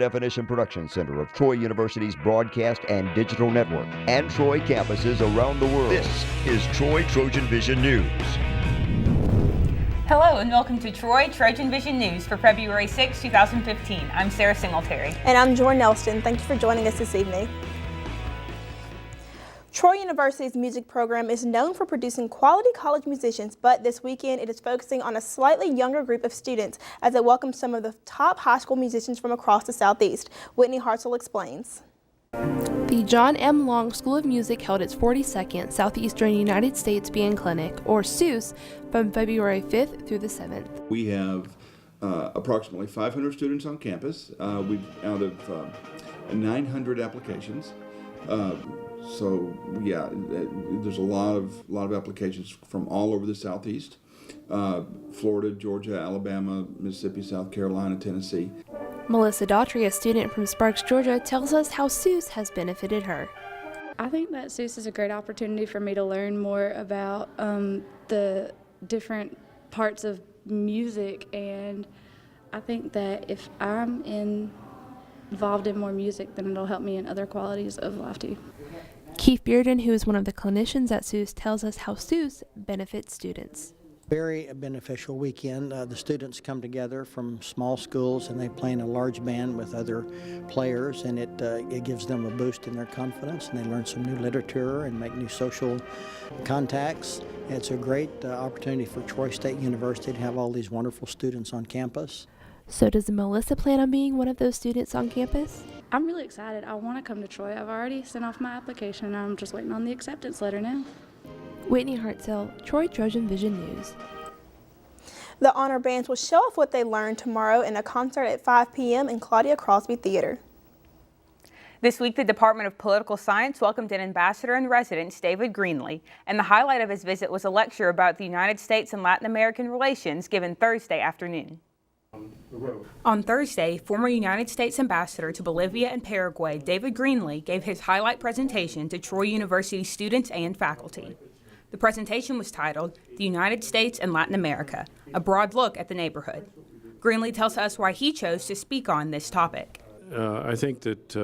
definition production center of Troy University's broadcast and digital network and Troy campuses around the world. This is Troy TrojanVision News. Hello and welcome to Troy TrojanVision News for February 6, 2015. I'm Sarah Singletary. And I'm Jordan Nelson. Thank you for joining us this evening. Troy University's music program is known for producing quality college musicians, but this weekend it is focusing on a slightly younger group of students as it welcomes some of the top high school musicians from across the Southeast. Whitney Hartzell explains. The John M. Long School of Music held its 42nd Southeastern United States Band Clinic, or SUSE, from February 5th through the 7th. We have approximately 500 students on campus. We've out of 900 applications. So yeah, there's a lot of applications from all over the Southeast, Florida, Georgia, Alabama, Mississippi, South Carolina, Tennessee. Melissa Daughtry, a student from Sparks, Georgia, tells us how SUSE has benefited her. I think that SUSE is a great opportunity for me to learn more about the different parts of music, and I think that if I'm involved in more music, then it'll help me in other qualities of life too. Keith Bearden, who is one of the clinicians at SUSE, tells us how SUSE benefits students. Very beneficial weekend. The students come together from small schools and they play in a large band with other players, and it gives them a boost in their confidence, and they learn some new literature and make new social contacts. It's a great opportunity for Troy State University to have all these wonderful students on campus. So does Melissa plan on being one of those students on campus? I'm really excited. I want to come to Troy. I've already sent off my application and I'm just waiting on the acceptance letter now. Whitney Hartzell, Troy TrojanVision News. The honor bands will show off what they learned tomorrow in a concert at 5 p.m. in Claudia Crosby Theater. This week, the Department of Political Science welcomed an ambassador in residence, David Greenlee, and the highlight of his visit was a lecture about the United States and Latin American relations given Thursday afternoon. On Thursday, former United States Ambassador to Bolivia and Paraguay, David Greenlee, gave his highlight presentation to Troy University students and faculty. The presentation was titled, "The United States and Latin America, a broad look at the neighborhood." Greenlee tells us why he chose to speak on this topic. I think that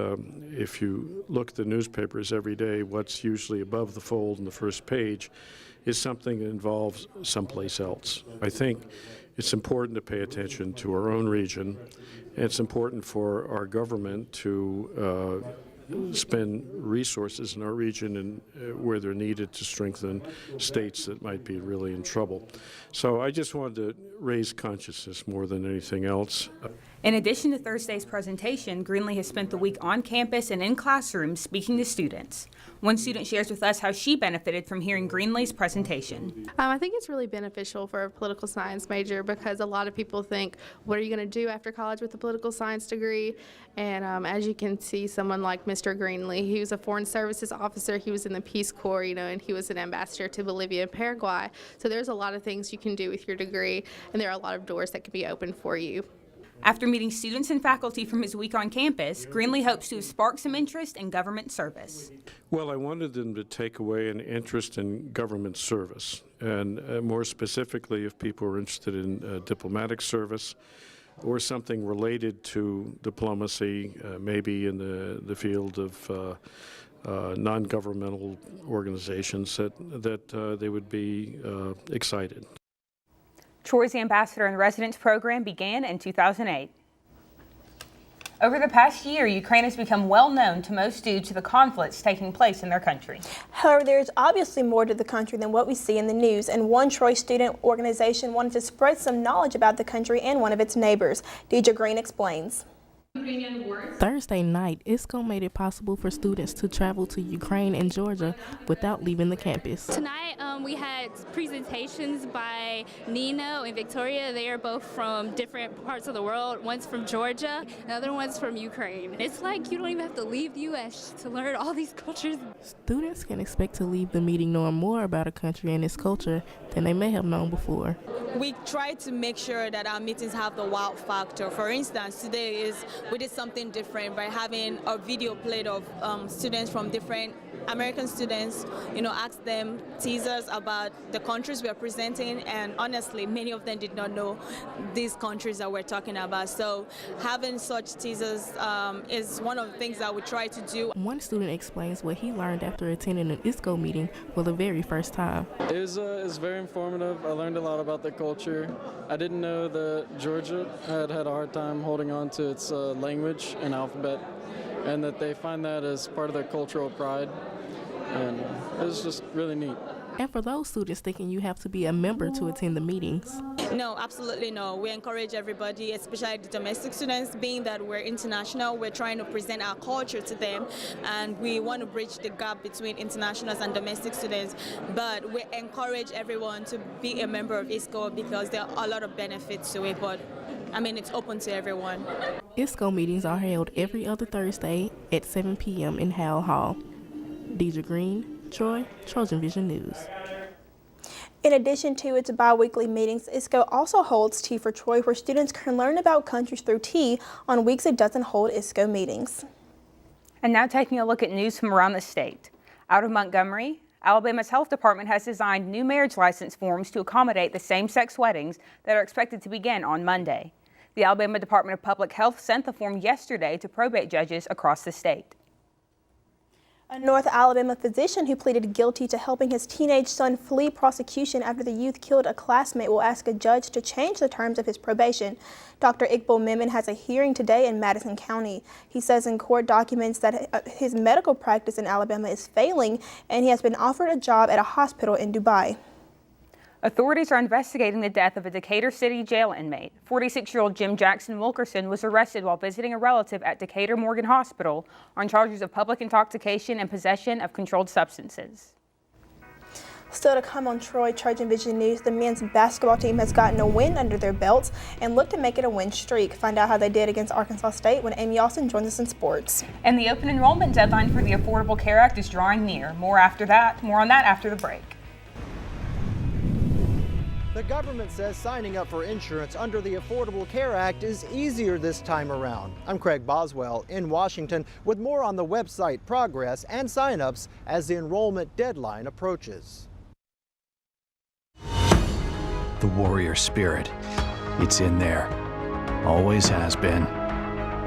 if you look at the newspapers every day, what's usually above the fold in the first page is something that involves someplace else. I think it's important to pay attention to our own region, and it's important for our government to spend resources in our region and where they're needed to strengthen states that might be really in trouble. So I just wanted to raise consciousness more than anything else. In addition to Thursday's presentation, Greenlee has spent the week on campus and in classrooms speaking to students. One student shares with us how she benefited from hearing Greenlee's presentation. I think it's really beneficial for a political science major because a lot of people think, what are you going to do after college with a political science degree? And as you can see, someone like Mr. Greenlee, he was a foreign services officer, he was in the Peace Corps, and he was an ambassador to Bolivia and Paraguay. So there's a lot of things you can do with your degree, and there are a lot of doors that can be open for you. After meeting students and faculty from his week on campus, Greenlee hopes to have sparked some interest in government service. Well, I wanted them to take away an interest in government service, and more specifically, if people are interested in diplomatic service or something related to diplomacy, maybe in the field of non-governmental organizations, that they would be excited. Troy's Ambassador in Residence program began in 2008. Over the past year, Ukraine has become well known to most due to the conflicts taking place in their country. However, there is obviously more to the country than what we see in the news, and one Troy student organization wanted to spread some knowledge about the country and one of its neighbors. Deidre Green explains. Thursday night, ISCO made it possible for students to travel to Ukraine and Georgia without leaving the campus. Tonight we had presentations by Nino and Victoria. They are both from different parts of the world. One's from Georgia, and the other one's from Ukraine. It's like you don't even have to leave the U.S. to learn all these cultures. Students can expect to leave the meeting knowing more about a country and its culture than they may have known before. We try to make sure that our meetings have the wow factor. For instance, today we did something different by having a video played of students from different American students, ask them teasers about the countries we are presenting, and honestly, many of them did not know these countries that we're talking about. So having such teasers is one of the things that we try to do. One student explains what he learned after attending an ISCO meeting for the very first time. It was very informative. I learned a lot about the culture. I didn't know that Georgia had a hard time holding on to its language and alphabet, and that they find that as part of their cultural pride, and it was just really neat. And for those students thinking you have to be a member to attend the meetings. No, absolutely no. We encourage everybody, especially the domestic students, being that we're international, we're trying to present our culture to them, and we want to bridge the gap between internationals and domestic students. But we encourage everyone to be a member of ISCO because there are a lot of benefits to it, but it's open to everyone. ISCO meetings are held every other Thursday at 7 p.m. in Howell Hall. Deidre Green, Troy, TrojanVision News. In addition to its bi-weekly meetings, ISCO also holds Tea for Troy, where students can learn about countries through tea on weeks it doesn't hold ISCO meetings. And now taking a look at news from around the state. Out of Montgomery, Alabama's health department has designed new marriage license forms to accommodate the same-sex weddings that are expected to begin on Monday. The Alabama Department of Public Health sent the form yesterday to probate judges across the state. A North Alabama physician who pleaded guilty to helping his teenage son flee prosecution after the youth killed a classmate will ask a judge to change the terms of his probation. Dr. Iqbal Memon has a hearing today in Madison County. He says in court documents that his medical practice in Alabama is failing, and he has been offered a job at a hospital in Dubai. Authorities are investigating the death of a Decatur City jail inmate. 46-year-old Jim Jackson Wilkerson was arrested while visiting a relative at Decatur Morgan Hospital on charges of public intoxication and possession of controlled substances. Still to come on Troy TrojanVision News, the men's basketball team has gotten a win under their belts and look to make it a win streak. Find out how they did against Arkansas State when Amy Austin joins us in sports. And the open enrollment deadline for the Affordable Care Act is drawing near. More on that after the break. The government says signing up for insurance under the Affordable Care Act is easier this time around. I'm Craig Boswell in Washington with more on the website progress and signups as the enrollment deadline approaches. The warrior spirit, it's in there. Always has been.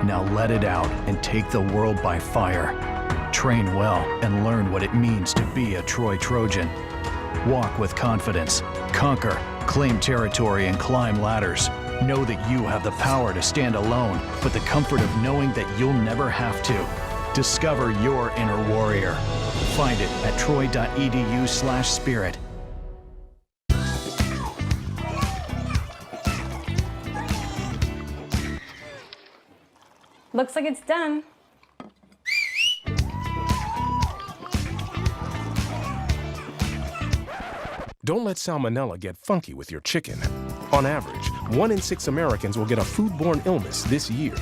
Now let it out and take the world by fire. Train well and learn what it means to be a Troy Trojan. Walk with confidence, conquer, claim territory, and climb ladders. Know that you have the power to stand alone, but the comfort of knowing that you'll never have to. Discover your inner warrior. Find it at troy.edu/spirit. Looks like it's done. Don't let salmonella get funky with your chicken. On average, 1 in 6 Americans will get a foodborne illness this year.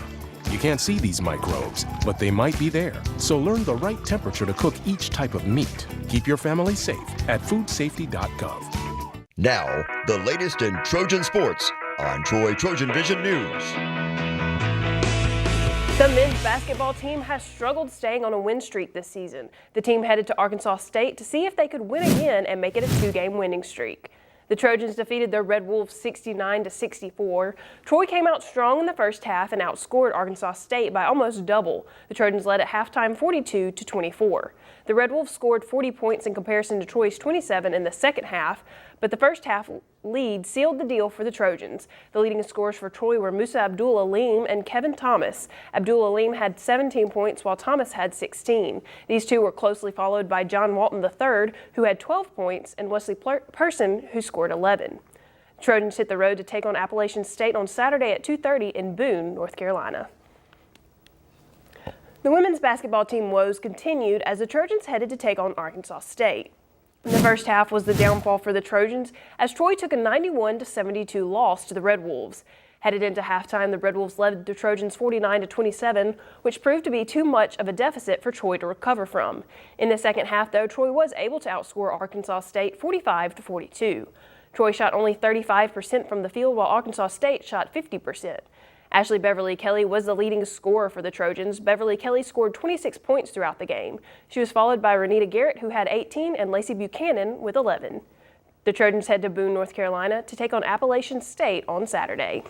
You can't see these microbes, but they might be there. So learn the right temperature to cook each type of meat. Keep your family safe at foodsafety.gov. Now, the latest in Trojan sports on Troy TrojanVision News. The men's basketball team has struggled staying on a win streak this season. The team headed to Arkansas State to see if they could win again and make it a 2-game winning streak. The Trojans defeated the Red Wolves 69-64. Troy came out strong in the first half and outscored Arkansas State by almost double. The Trojans led at halftime 42-24. The Red Wolves scored 40 points in comparison to Troy's 27 in the second half, but the first half lead sealed the deal for the Trojans. The leading scorers for Troy were Musa Abdul-Alim and Kevin Thomas. Abdul-Alim had 17 points while Thomas had 16. These two were closely followed by John Walton III, who had 12 points, and Wesley Person, who scored 11. The Trojans hit the road to take on Appalachian State on Saturday at 2:30 in Boone, North Carolina. The women's basketball team woes continued as the Trojans headed to take on Arkansas State. The first half was the downfall for the Trojans as Troy took a 91-72 loss to the Red Wolves. Headed into halftime, the Red Wolves led the Trojans 49-27, which proved to be too much of a deficit for Troy to recover from. In the second half, though, Troy was able to outscore Arkansas State 45-42. Troy shot only 35% from the field while Arkansas State shot 50%. Ashley Beverly Kelly was the leading scorer for the Trojans. Beverly Kelly scored 26 points throughout the game. She was followed by Renita Garrett, who had 18, and Lacey Buchanan with 11. The Trojans head to Boone, North Carolina to take on Appalachian State on Saturday.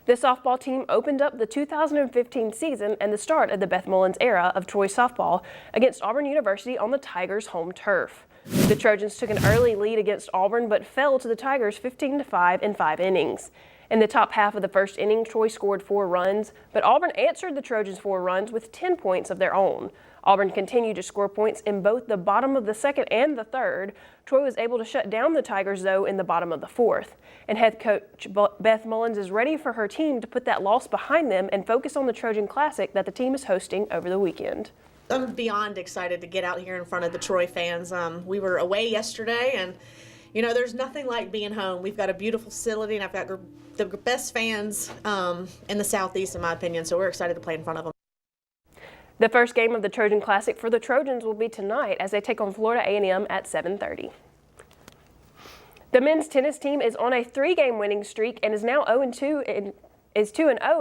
The softball team opened up the 2015 season and the start of the Beth Mullins era of Troy softball against Auburn University on the Tigers' home turf. The Trojans took an early lead against Auburn but fell to the Tigers 15-5 in 5 innings. In the top half of the first inning, Troy scored 4 runs, but Auburn answered the Trojans' 4 runs with 10 points of their own. Auburn continued to score points in both the bottom of the second and the third. Troy was able to shut down the Tigers, though, in the bottom of the fourth. And head coach Beth Mullins is ready for her team to put that loss behind them and focus on the Trojan Classic that the team is hosting over the weekend. I'm beyond excited to get out here in front of the Troy fans. We were away yesterday, and you know, there's nothing like being home. We've got a beautiful facility, and I've got the best fans in the Southeast, in my opinion, so we're excited to play in front of them. The first game of the Trojan Classic for the Trojans will be tonight as they take on Florida A&M at 7:30. The men's tennis team is on a 3-game winning streak and is now 2-0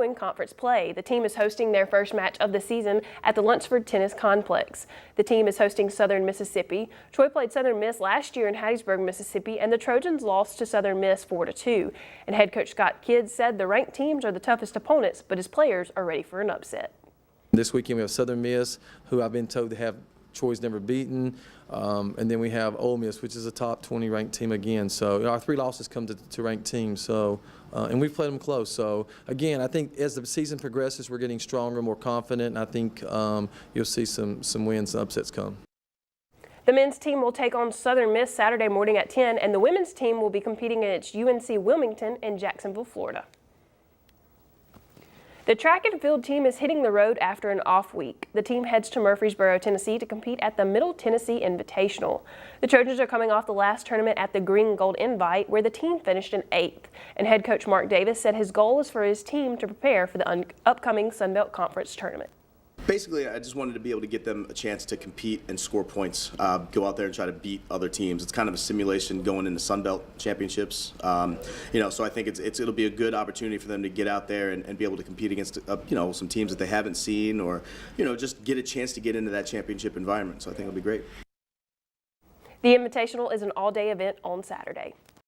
in conference play. The team is hosting their first match of the season at the Lunsford Tennis Complex. The team is hosting Southern Mississippi. Troy played Southern Miss last year in Hattiesburg, Mississippi, and the Trojans lost to Southern Miss 4-2. And head coach Scott Kidd said the ranked teams are the toughest opponents, but his players are ready for an upset. This weekend we have Southern Miss, who I've been told to have Troy's never beaten, and then we have Ole Miss, which is a top 20 ranked team again. So our 3 losses come to ranked teams. So and we've played them close. So again, I think as the season progresses, we're getting stronger, more confident, and I think you'll see some wins and upsets come. The men's team will take on Southern Miss Saturday morning at 10, and the women's team will be competing against UNC Wilmington in Jacksonville, Florida. The track and field team is hitting the road after an off week. The team heads to Murfreesboro, Tennessee to compete at the Middle Tennessee Invitational. The Trojans are coming off the last tournament at the Green Gold Invite, where the team finished in 8th. And head coach Mark Davis said his goal is for his team to prepare for the upcoming Sun Belt Conference tournament. Basically, I just wanted to be able to get them a chance to compete and score points, go out there and try to beat other teams. It's kind of a simulation going into Sun Belt championships. You know, so I think it'll be a good opportunity for them to get out there and be able to compete against, you know, some teams that they haven't seen, or, you know, just get a chance to get into that championship environment. So I think it'll be great. The Invitational is an all-day event on Saturday.